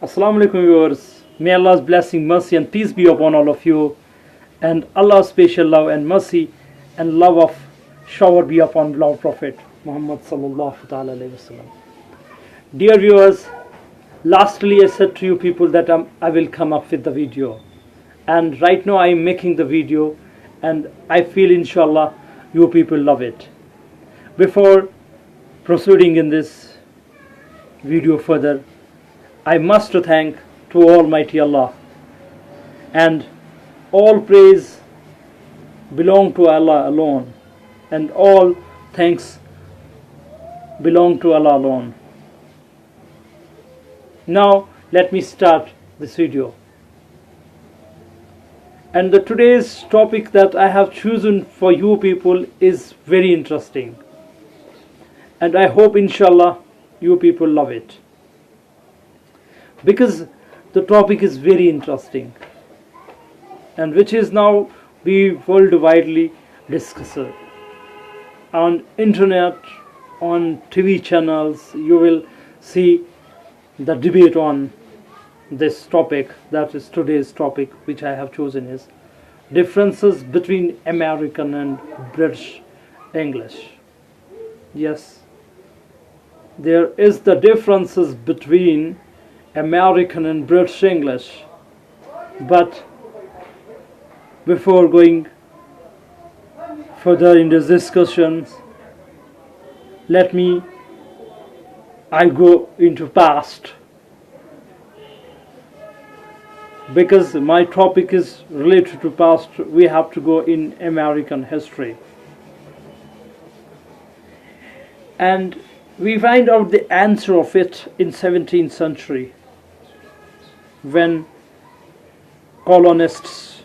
Assalamu alaikum viewers. May Allah's blessing, mercy and peace be upon all of you, and Allah's special love and mercy and love of shower be upon beloved Prophet Muhammad sallallahu ta'ala alayhi wasallam. Dear viewers, lastly I said to you people that I will come up with the video, and right now I am making the video and I feel inshallah you people love it. Before proceeding in this video further, I must thank to Almighty Allah, and all praise belong to Allah alone, and all thanks belong to Allah alone. Now let me start this video. And the today's topic that I have chosen for you people is very interesting, and I hope inshallah you people love it, because the topic is very interesting and which is now be worldwide discussed on internet, on TV channels. You will see the debate on this topic. That is today's topic which I have chosen is differences between American and British English. Yes, there is the differences between American and British English, but before going further in these discussions, I go into past, because my topic is related to past. We have to go in American history, and we find out the answer of it in 17th century, when colonists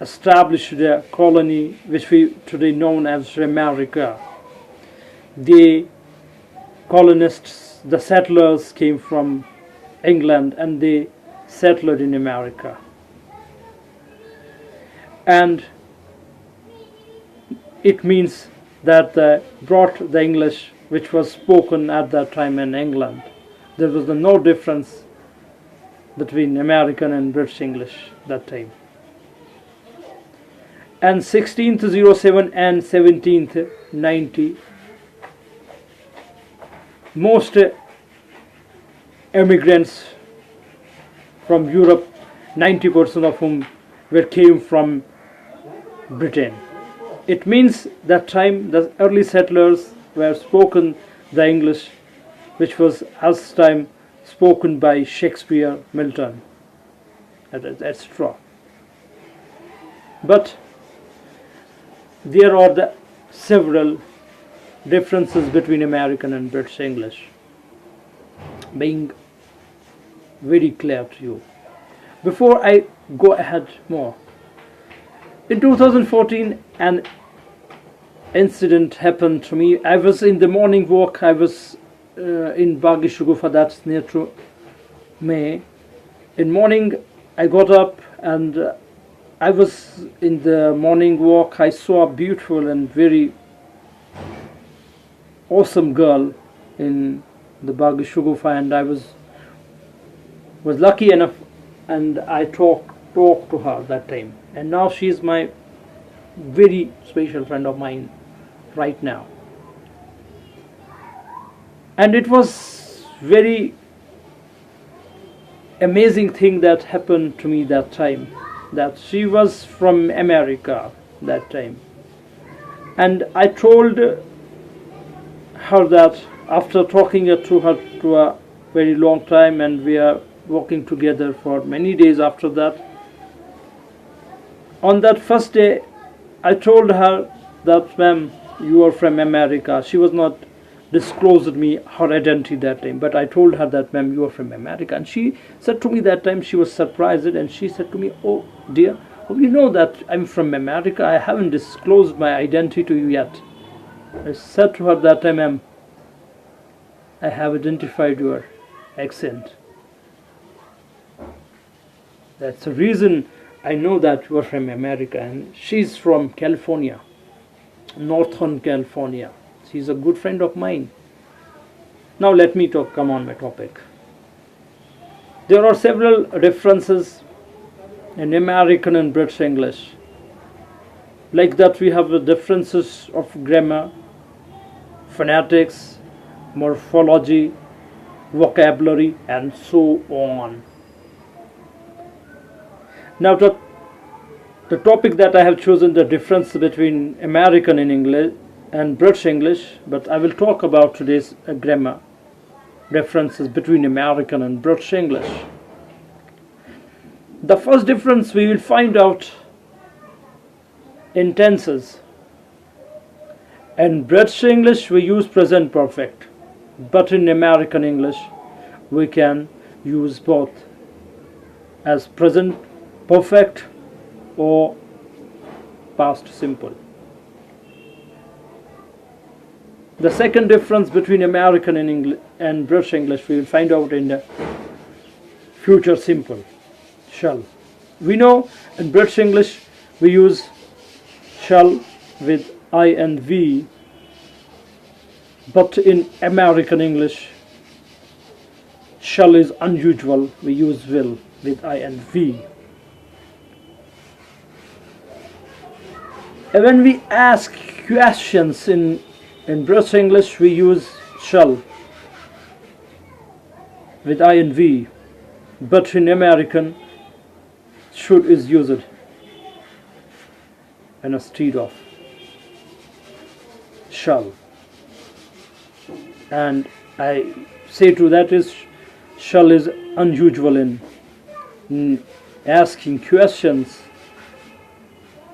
established a colony which we today known as America. The colonists, the settlers, came from England and they settled in America, and it means that they brought the English which was spoken at that time in England. There was no difference between American and British English that time. And 1607 and 1790, most immigrants from Europe, 90% of whom came from Britain. It means that time the early settlers were spoken the English which was as time spoken by Shakespeare, Milton, etc. But there are the several differences between American and British English, being very clear to you. Before I go ahead more, in 2014 an incident happened to me. I was in the morning walk. I was in Baghi Shugufa, that's near to me. In morning I got up and I was in the morning walk. I saw a beautiful and very awesome girl in the Baghi Shugufa, and I was lucky enough and I talked to her that time, and now she is my very special friend of mine right now. And it was very amazing thing that happened to me that time, that she was from America that time. And I told her that after talking to her to a very long time, and we are working together for many days after that, on that first day I told her that, ma'am, you are from America. She was not disclosed me her identity that time, but I told her that, ma'am, you are from America. And she said to me that time, she was surprised, and she said to me, oh dear, you know that I'm from America. I haven't disclosed my identity to you yet. I said to her that time, ma'am, I have identified your accent. That's the reason I know that you are from America. And she's from California, Northern California. She's a good friend of mine. Now let me come on my topic. There are several differences in American and British English. Like that, we have the differences of grammar, phonetics, morphology, vocabulary, and so on. Now, the topic that I have chosen, the difference between American in English and British English, but I will talk about today's grammar differences between American and British English. The first difference we will find out in tenses. In British English we use present perfect, but in American English we can use both as present perfect or past simple. The second difference between American and British English we will find out in the future simple, shall. We know in British English we use shall with I and V, but in American English shall is unusual. We use will with I and V. And when we ask questions in British English we use shall with I and V, but in American should is used instead of shall. And I say to that is shall is unusual in asking questions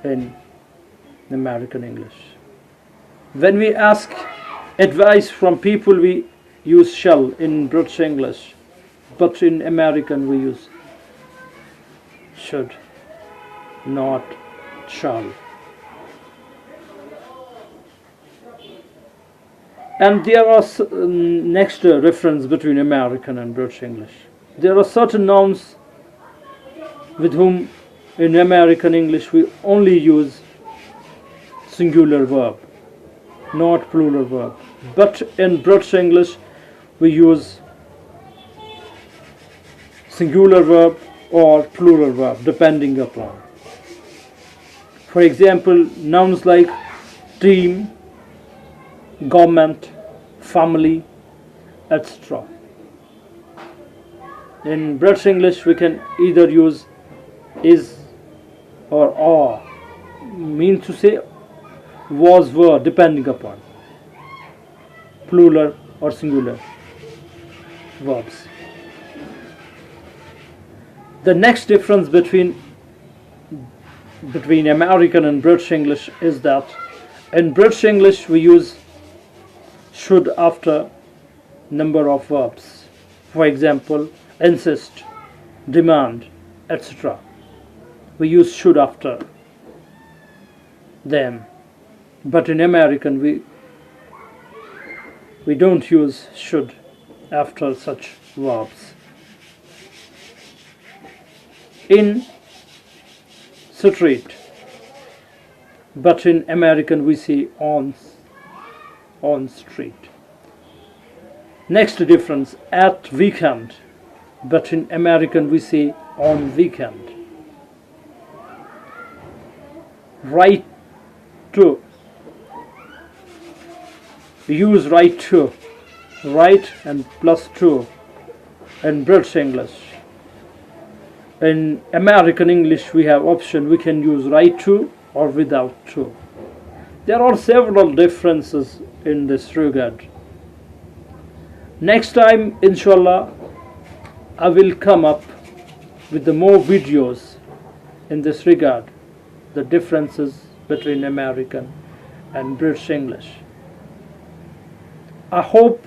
in American English. When we ask advice from people we use shall in British English, but in American we use should, not shall. And there are next difference between American and British English. There are certain nouns with whom in American English we only use singular verb, not plural verb. But in British English we use singular verb or plural verb depending upon. For example, nouns like team, government, family, etc. In British English we can either use is or are, means to say was, were, depending upon plural or singular verbs. The next difference between American and British English is that in British English we use should after number of verbs. For example, insist, demand, etc. We use should after them. But in American we don't use should after such verbs. In street, but in American we say on street. Next difference, at weekend, but in American we say on weekend. Right to, we use right to, right and plus to in British English. In American English we have option, we can use right to or without to. There are several differences in this regard. Next time, inshallah, I will come up with the more videos in this regard, the differences between American and British English. I hope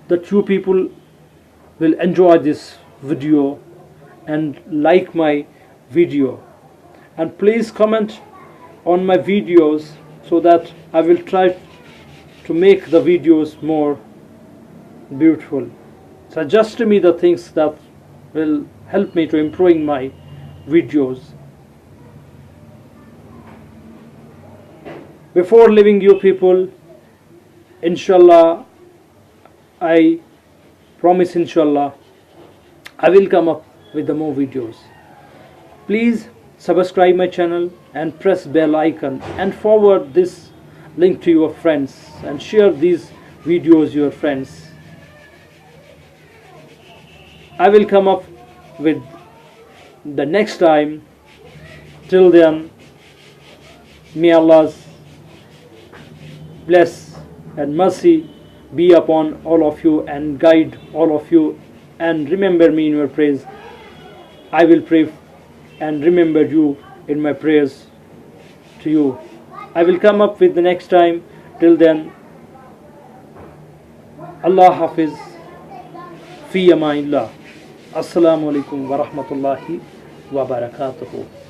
that you people will enjoy this video and like my video, and please comment on my videos so that I will try to make the videos more beautiful. Suggest to me the things that will help me to improving my videos. Before leaving you people, inshallah, I promise inshallah I will come up with the more videos. Please subscribe my channel and press bell icon and forward this link to your friends and share these videos your friends. I will come up with the next time. Till then, may Allah's bless and mercy be upon all of you and guide all of you, and remember me in your prayers. I will pray and remember you in my prayers to you. I will come up with the next time. Till then, Allah Hafiz, fi amanillah. Assalamu alaikum wa rahmatullahi wa barakatuhu.